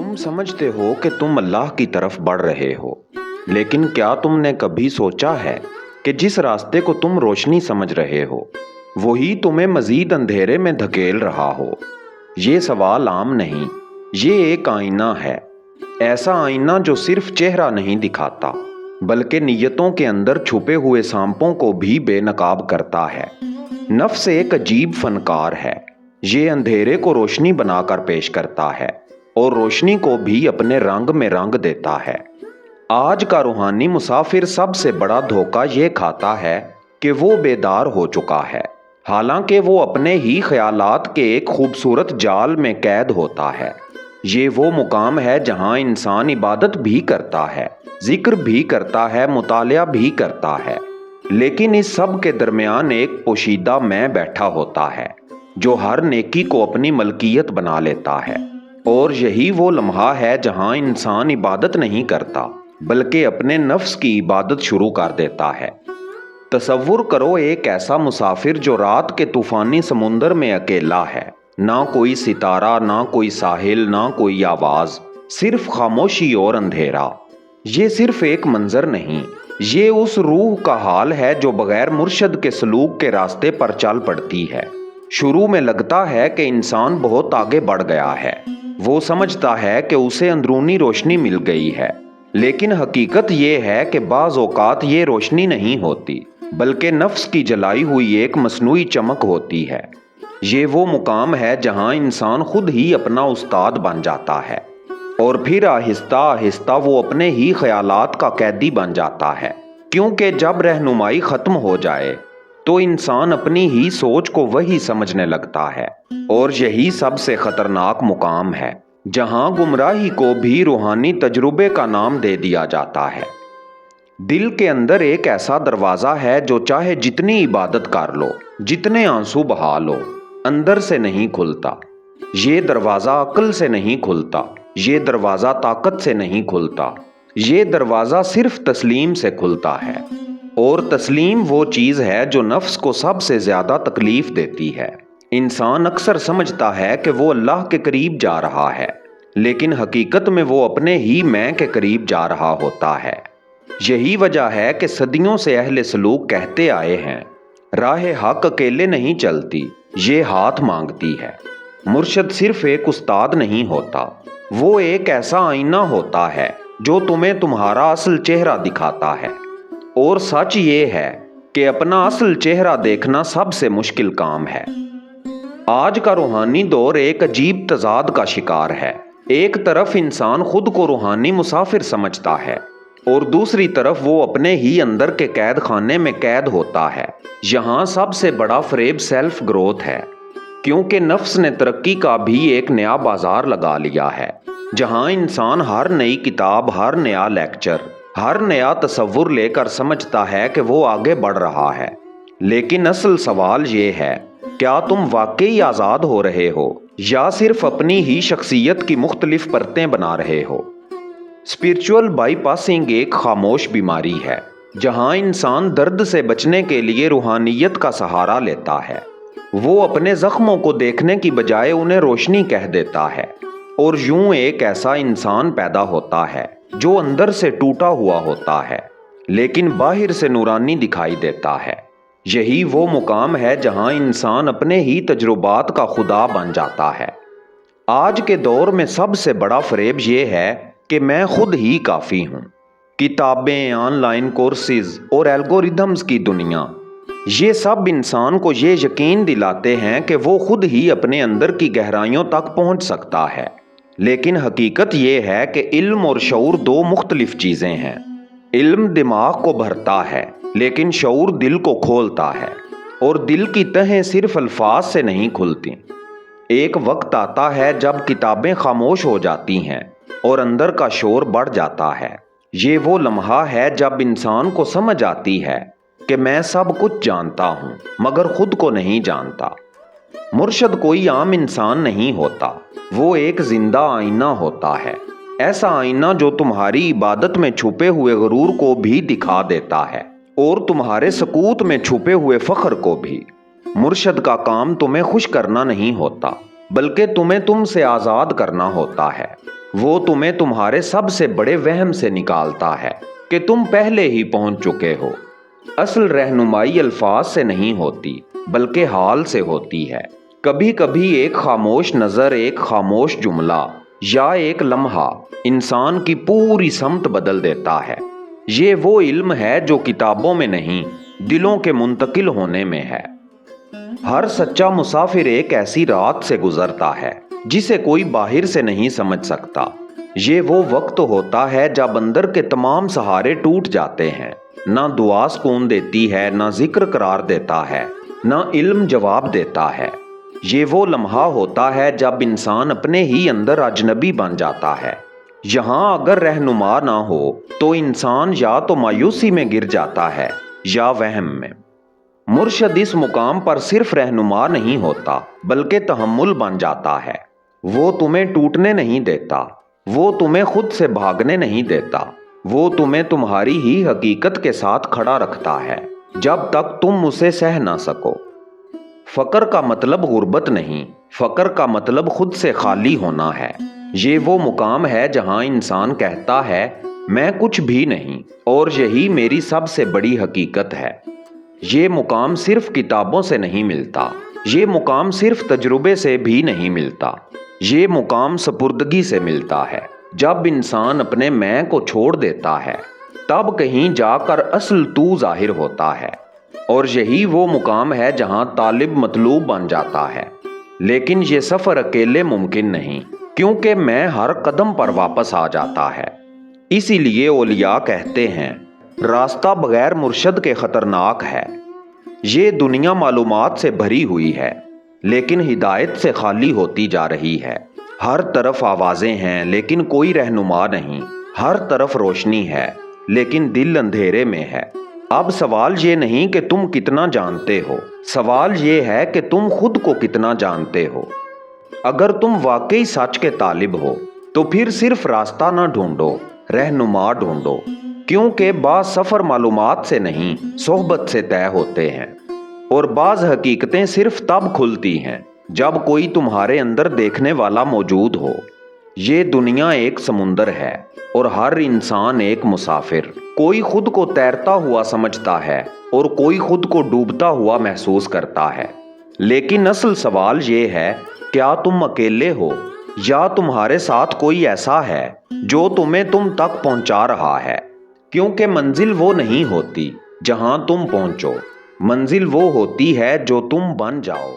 तुम समझते हो कि तुम अल्लाह की तरफ बढ़ रहे हो, लेकिन क्या तुमने कभी सोचा है कि जिस रास्ते को तुम रोशनी समझ रहे हो वही तुम्हें मजीद अंधेरे में धकेल रहा हो। ये सवाल आम नहीं, ये एक आईना है। ऐसा आईना जो सिर्फ चेहरा नहीं दिखाता बल्कि नीयतों के अंदर छुपे हुए सांपों को भी बेनकाब करता है। नफ्स एक अजीब फनकार है। ये अंधेरे को रोशनी बनाकर पेश करता है और रोशनी को भी अपने रंग में रंग देता है। आज का रूहानी मुसाफिर सबसे बड़ा धोखा ये खाता है कि वो बेदार हो चुका है, हालांकि वो अपने ही ख्यालात के एक खूबसूरत जाल में कैद होता है। ये वो मुकाम है जहां इंसान इबादत भी करता है, जिक्र भी करता है, मुतालिया भी करता है, लेकिन इस सब के दरमियान एक पोशीदा मैं बैठा होता है जो हर नेकी को अपनी मलकियत बना लेता है। और यही वो लम्हा है जहां इंसान इबादत नहीं करता बल्कि अपने नफ्स की इबादत शुरू कर देता है। तसव्वुर करो एक ऐसा मुसाफिर जो रात के तूफानी समुंदर में अकेला है, ना कोई सितारा, ना कोई साहिल, ना कोई आवाज, सिर्फ खामोशी और अंधेरा। ये सिर्फ एक मंजर नहीं, ये उस रूह का हाल है जो बगैर मुर्शद के सलूक के रास्ते पर चल पड़ती है। शुरू में लगता है कि इंसान बहुत आगे बढ़ गया है, वो समझता है कि उसे अंदरूनी रोशनी मिल गई है, लेकिन हकीकत ये है कि बाज़ औक़ात ये रोशनी नहीं होती बल्कि नफ्स की जलाई हुई एक मसनूई चमक होती है। ये वो मुकाम है जहां इंसान खुद ही अपना उस्ताद बन जाता है और फिर आहिस्ता आहिस्ता वो अपने ही ख्यालात का कैदी बन जाता है, क्योंकि जब रहनुमाई ख़त्म हो जाए तो इंसान अपनी ही सोच को वही समझने लगता है। और यही सबसे खतरनाक मुकाम है जहां गुमराही को भी रूहानी तजुर्बे का नाम दे दिया जाता है। दिल के अंदर एक ऐसा दरवाज़ा है जो चाहे जितनी इबादत कर लो, जितने आंसू बहा लो, अंदर से नहीं खुलता। ये दरवाज़ा अक्ल से नहीं खुलता, ये दरवाज़ा ताकत से नहीं खुलता, ये दरवाज़ा सिर्फ तस्लीम से खुलता है। और तस्लीम वो चीज़ है जो नफ्स को सबसे ज़्यादा तकलीफ़ देती है। इंसान अक्सर समझता है कि वो अल्लाह के करीब जा रहा है, लेकिन हकीकत में वो अपने ही मैं के करीब जा रहा होता है। यही वजह है कि सदियों से अहले सलूक कहते आए हैं, राह हक अकेले नहीं चलती, ये हाथ मांगती है। मुर्शद सिर्फ एक उस्ताद नहीं होता, वो एक ऐसा आईना होता है जो तुम्हें तुम्हारा असल चेहरा दिखाता है। और सच ये है कि अपना असल चेहरा देखना सबसे मुश्किल काम है। आज का रूहानी दौर एक अजीब तजाद का शिकार है। एक तरफ इंसान खुद को रूहानी मुसाफिर समझता है और दूसरी तरफ वो अपने ही अंदर के कैद खाने में कैद होता है। यहाँ सबसे बड़ा फरेब सेल्फ ग्रोथ है, क्योंकि नफ्स ने तरक्की का भी एक नया बाजार लगा लिया है, जहाँ इंसान हर नई किताब, हर नया लेक्चर, हर नया तसव्वुर लेकर समझता है कि वो आगे बढ़ रहा है। लेकिन असल सवाल ये है, क्या तुम वाकई आज़ाद हो रहे हो या सिर्फ अपनी ही शख्सियत की मुख्तलिफ परतें बना रहे हो? स्पिरिचुअल बाईपासिंग एक खामोश बीमारी है जहां इंसान दर्द से बचने के लिए रूहानियत का सहारा लेता है। वो अपने जख्मों को देखने की बजाय उन्हें रोशनी कह देता है और यूं एक ऐसा इंसान पैदा होता है जो अंदर से टूटा हुआ होता है लेकिन बाहर से नूरानी दिखाई देता है। यही वो मुकाम है जहां इंसान अपने ही तजुर्बात का खुदा बन जाता है। आज के दौर में सबसे बड़ा फरेब ये है कि मैं खुद ही काफ़ी हूँ। किताबें, ऑनलाइन कोर्सेज और एल्गोरिदम्स की दुनिया, ये सब इंसान को ये यकीन दिलाते हैं कि वो खुद ही अपने अंदर की गहराइयों तक पहुँच सकता है, लेकिन हकीकत ये है कि इल्म और शऊर दो मुख्तलिफ चीज़ें हैं। इल्म दिमाग को भरता है लेकिन शऊर दिल को खोलता है, और दिल की तहें सिर्फ अल्फाज से नहीं खुलती। एक वक्त आता है जब किताबें खामोश हो जाती हैं और अंदर का शोर बढ़ जाता है। ये वो लम्हा है जब इंसान को समझ आती है कि मैं सब कुछ जानता हूँ मगर खुद को नहीं जानता। मुर्शद कोई आम इंसान नहीं होता, वो एक जिंदा आईना होता है। ऐसा आईना जो तुम्हारी इबादत में छुपे हुए गरूर को भी दिखा देता है और तुम्हारे सकूत में छुपे हुए फख्र को भी। मुर्शद का काम तुम्हें खुश करना नहीं होता बल्कि तुम्हें तुमसे आज़ाद करना होता है। وہ تمہیں تمہارے سب سے بڑے وہم سے نکالتا ہے کہ تم پہلے ہی پہنچ چکے ہو۔ اصل رہنمائی الفاظ سے نہیں ہوتی بلکہ حال سے ہوتی ہے۔ کبھی کبھی ایک خاموش نظر، ایک خاموش جملہ یا ایک لمحہ انسان کی پوری سمت بدل دیتا ہے۔ یہ وہ علم ہے جو کتابوں میں نہیں، دلوں کے منتقل ہونے میں ہے۔ ہر سچا مسافر ایک ایسی رات سے گزرتا ہے جسے کوئی باہر سے نہیں سمجھ سکتا۔ یہ وہ وقت ہوتا ہے جب اندر کے تمام سہارے ٹوٹ جاتے ہیں۔ نہ دعا سکون دیتی ہے، نہ ذکر قرار دیتا ہے، نہ علم جواب دیتا ہے۔ یہ وہ لمحہ ہوتا ہے جب انسان اپنے ہی اندر اجنبی بن جاتا ہے۔ یہاں اگر رہنما نہ ہو تو انسان یا تو مایوسی میں گر جاتا ہے یا وہم میں۔ مرشد اس مقام پر صرف رہنما نہیں ہوتا بلکہ تحمل بن جاتا ہے۔ وہ تمہیں ٹوٹنے نہیں دیتا، وہ تمہیں خود سے بھاگنے نہیں دیتا، وہ تمہیں تمہاری ہی حقیقت کے ساتھ کھڑا رکھتا ہے جب تک تم اسے سہ نہ سکو۔ فقر کا مطلب غربت نہیں، فقر کا مطلب خود سے خالی ہونا ہے۔ یہ وہ مقام ہے جہاں انسان کہتا ہے میں کچھ بھی نہیں، اور یہی میری سب سے بڑی حقیقت ہے۔ یہ مقام صرف کتابوں سے نہیں ملتا، یہ مقام صرف تجربے سے بھی نہیں ملتا، یہ مقام سپردگی سے ملتا ہے۔ جب انسان اپنے میں کو چھوڑ دیتا ہے تب کہیں جا کر اصل تو ظاہر ہوتا ہے، اور یہی وہ مقام ہے جہاں طالب مطلوب بن جاتا ہے۔ لیکن یہ سفر اکیلے ممکن نہیں، کیونکہ میں ہر قدم پر واپس آ جاتا ہے۔ اسی لیے اولیاء کہتے ہیں راستہ بغیر مرشد کے خطرناک ہے۔ یہ دنیا معلومات سے بھری ہوئی ہے لیکن ہدایت سے خالی ہوتی جا رہی ہے۔ ہر طرف آوازیں ہیں لیکن کوئی رہنما نہیں، ہر طرف روشنی ہے لیکن دل اندھیرے میں ہے۔ اب سوال یہ نہیں کہ تم کتنا جانتے ہو، سوال یہ ہے کہ تم خود کو کتنا جانتے ہو۔ اگر تم واقعی سچ کے طالب ہو تو پھر صرف راستہ نہ ڈھونڈو، رہنما ڈھونڈو، کیونکہ بعض سفر معلومات سے نہیں صحبت سے طے ہوتے ہیں، اور بعض حقیقتیں صرف تب کھلتی ہیں جب کوئی تمہارے اندر دیکھنے والا موجود ہو۔ یہ دنیا ایک سمندر ہے اور ہر انسان ایک مسافر۔ کوئی خود کو تیرتا ہوا سمجھتا ہے اور کوئی خود کو ڈوبتا ہوا محسوس کرتا ہے۔ لیکن اصل سوال یہ ہے کیا تم اکیلے ہو یا تمہارے ساتھ کوئی ایسا ہے جو تمہیں تم تک پہنچا رہا ہے؟ کیونکہ منزل وہ نہیں ہوتی جہاں تم پہنچو، منزل وہ ہوتی ہے جو تم بن جاؤ۔